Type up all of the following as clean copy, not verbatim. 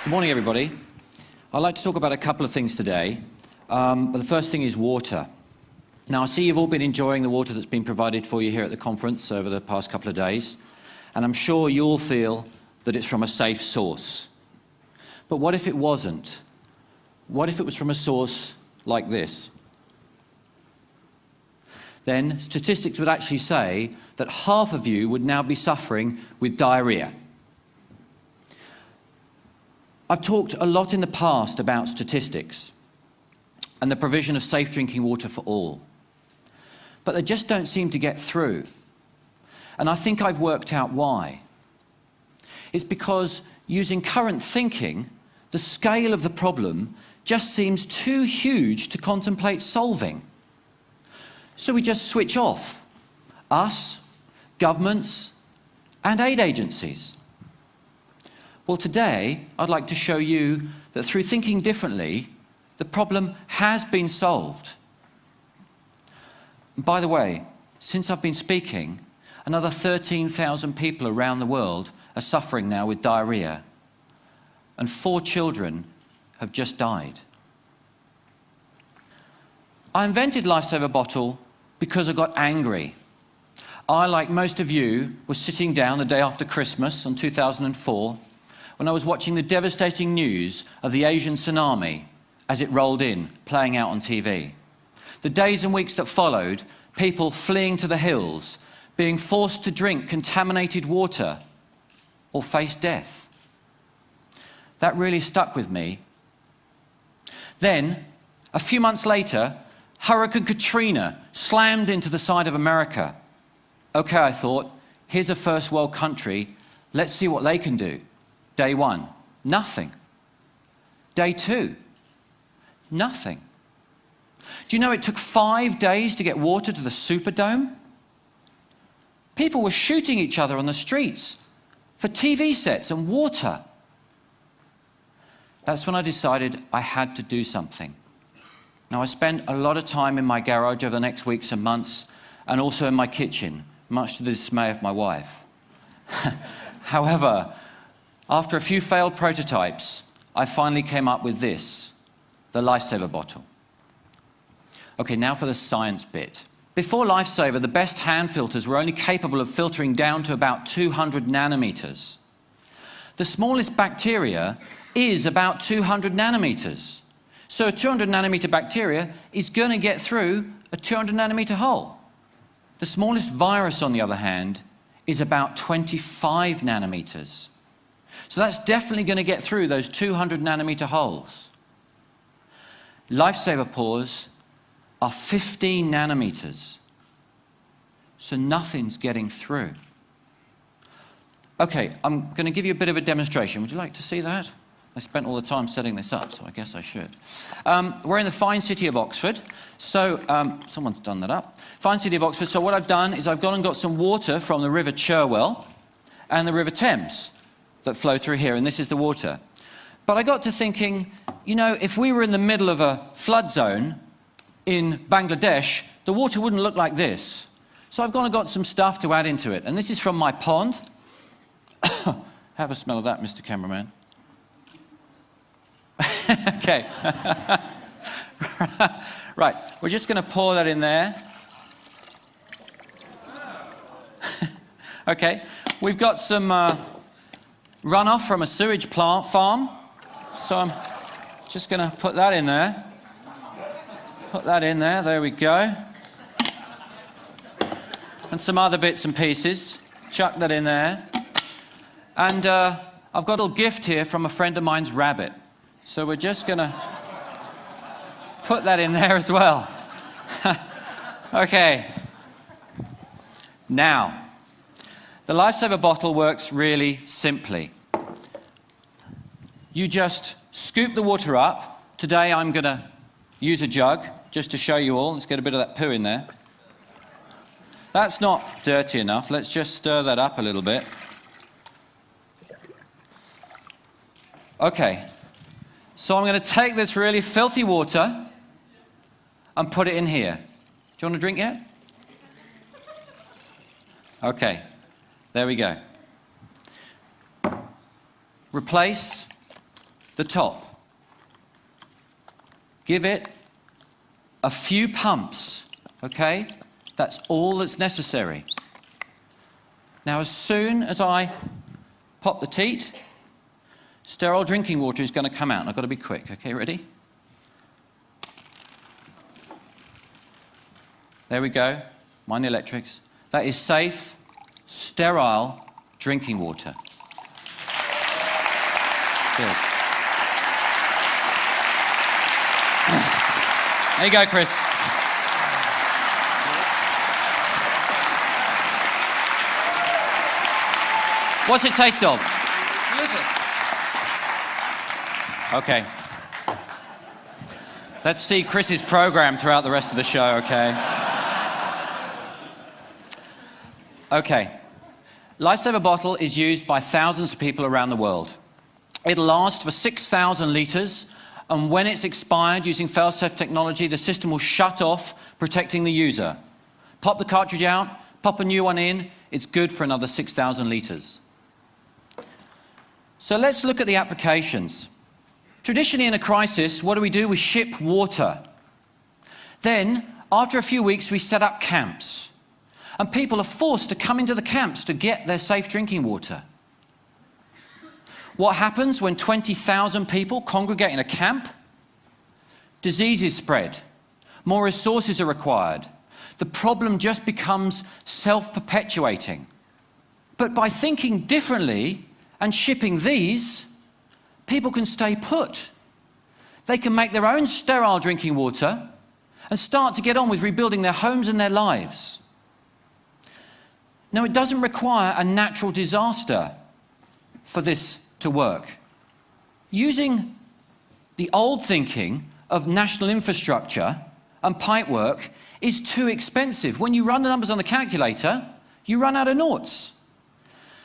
Good morning, everybody. I'd like to talk about a couple of things today. But the first thing is water. Now, I see you've all been enjoying the water that's been provided for you here at the conference over the past couple of days, and I'm sure you all feel that it's from a safe source. But what if it wasn't? What if it was from a source like this? Then statistics would actually say that half of you would now be suffering with diarrhea. I've talked a lot in the past about statistics and the provision of safe drinking water for all. But they just don't seem to get through. And I think I've worked out why. It's because using current thinking, the scale of the problem just seems too huge to contemplate solving. So we just switch off. Us, governments, and aid agencies. Well, today, I'd like to show you that through thinking differently, the problem has been solved. And by the way, since I've been speaking, another 13,000 people around the world are suffering now with diarrhea, and 4 children have just died. I invented Lifesaver Bottle because I got angry. I, like most of you, was sitting down the day after Christmas in 2004 when I was watching the devastating news of the Asian tsunami as it rolled in, playing out on TV. The days and weeks that followed, people fleeing to the hills, being forced to drink contaminated water or face death. That really stuck with me. Then, a few months later, Hurricane Katrina slammed into the side of America. Okay, I thought, here's a first world country, let's see what they can do. Day 1, nothing. Day 2, nothing. Do you know it took 5 days to get water to the Superdome? People were shooting each other on the streets for TV sets and water. That's when I decided I had to do something. Now, I spent a lot of time in my garage over the next weeks and months, and also in my kitchen, much to the dismay of my wife. However, after a few failed prototypes, I finally came up with this, the Lifesaver bottle. Okay, now for the science bit. Before Lifesaver, the best hand filters were only capable of filtering down to about 200 nanometers. The smallest bacteria is about 200 nanometers. So a 200 nanometer bacteria is going to get through a 200 nanometer hole. The smallest virus, on the other hand, is about 25 nanometers. So that's definitely going to get through those 200 nanometer holes. Lifesaver pores are 15 nanometers. So nothing's getting through. Okay, I'm going to give you a bit of a demonstration. Would you like to see that? I spent all the time setting this up, so I guess I should. We're in the fine city of Oxford. So, someone's done that up. Fine city of Oxford. So what I've done is I've gone and got some water from the River Cherwell and the River Thames that flow through here, and this is the water. But I got to thinking, you know, if we were in the middle of a flood zone in Bangladesh, the water wouldn't look like this. So I've gone and got some stuff to add into it. And this is from my pond. Have a smell of that, Mr. Cameraman. Okay. Right, we're just going to pour that in there. Okay, we've got some runoff from a sewage plant farm. So I'm just going to put that in there. Put that in there, there we go. And some other bits and pieces. Chuck that in there. And I've got a little gift here from a friend of mine's rabbit. So we're just going to put that in there as well. Okay. Now, the Lifesaver bottle works really simply. You just scoop the water up. Today I'm going to use a jug just to show you all. Let's get a bit of that poo in there. That's not dirty enough. Let's just stir that up a little bit. Okay. So I'm going to take this really filthy water and put it in here. Do you want to drink yet? Okay, there we go. Replace the top. Give it a few pumps, okay? That's all that's necessary. Now, as soon as I pop the teat, sterile drinking water is going to come out. And I've got to be quick. Okay, ready? There we go. Mind the electrics. That is safe, sterile drinking water. Cheers. There you go, Chris. What's it taste of? Delicious. Okay. Let's see Chris's program throughout the rest of the show, okay? Okay. Lifesaver bottle is used by thousands of people around the world. It'll last for 6,000 litres, and when it's expired using fail-safe technology, the system will shut off, protecting the user. Pop the cartridge out, pop a new one in, it's good for another 6,000 litres. So let's look at the applications. Traditionally in a crisis, what do? We ship water. Then, after a few weeks, we set up camps. And people are forced to come into the camps to get their safe drinking water. What happens when 20,000 people congregate in a camp? Diseases spread. More resources are required. The problem just becomes self-perpetuating. But by thinking differently and shipping these, people can stay put. They can make their own sterile drinking water and start to get on with rebuilding their homes and their lives. Now, it doesn't require a natural disaster for this to work. Using the old thinking of national infrastructure and pipework is too expensive. When you run the numbers on the calculator, you run out of noughts.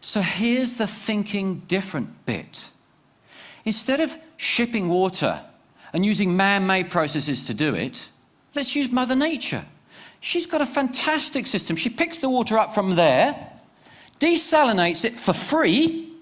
So here's the thinking different bit. Instead of shipping water and using man-made processes to do it, let's use Mother Nature. She's got a fantastic system. She picks the water up from there, desalinates it for free,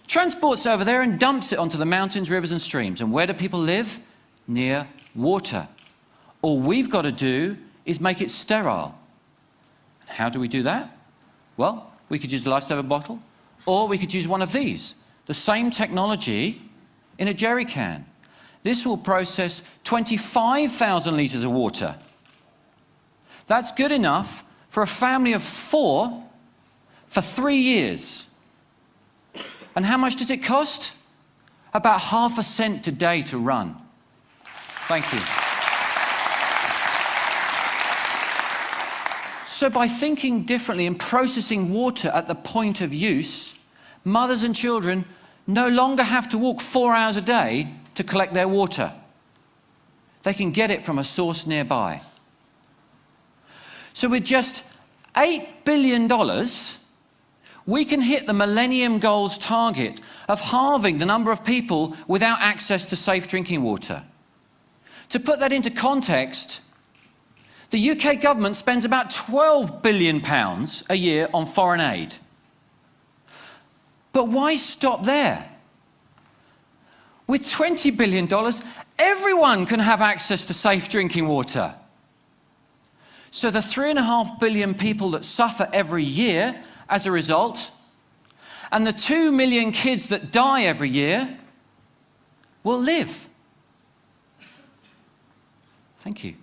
transports it over there and dumps it onto the mountains, rivers and streams. And where do people live? Near water. All we've got to do is make it sterile. How do we do that? Well, we could use a Lifesaver bottle, or we could use one of these. The same technology in a jerry can. This will process 25,000 litres of water. That's good enough for a family of 4 for 3 years. And how much does it cost? About ½ cent today to run. Thank you. So by thinking differently and processing water at the point of use, mothers and children no longer have to walk 4 hours a day to collect their water. They can get it from a source nearby. So with just $8 billion, we can hit the Millennium Goals target of halving the number of people without access to safe drinking water. To put that into context, the UK government spends about £12 billion a year on foreign aid. But why stop there? With $20 billion, everyone can have access to safe drinking water. So the 3.5 billion people that suffer every year as a result, and the 2 million kids that die every year, will live. Thank you.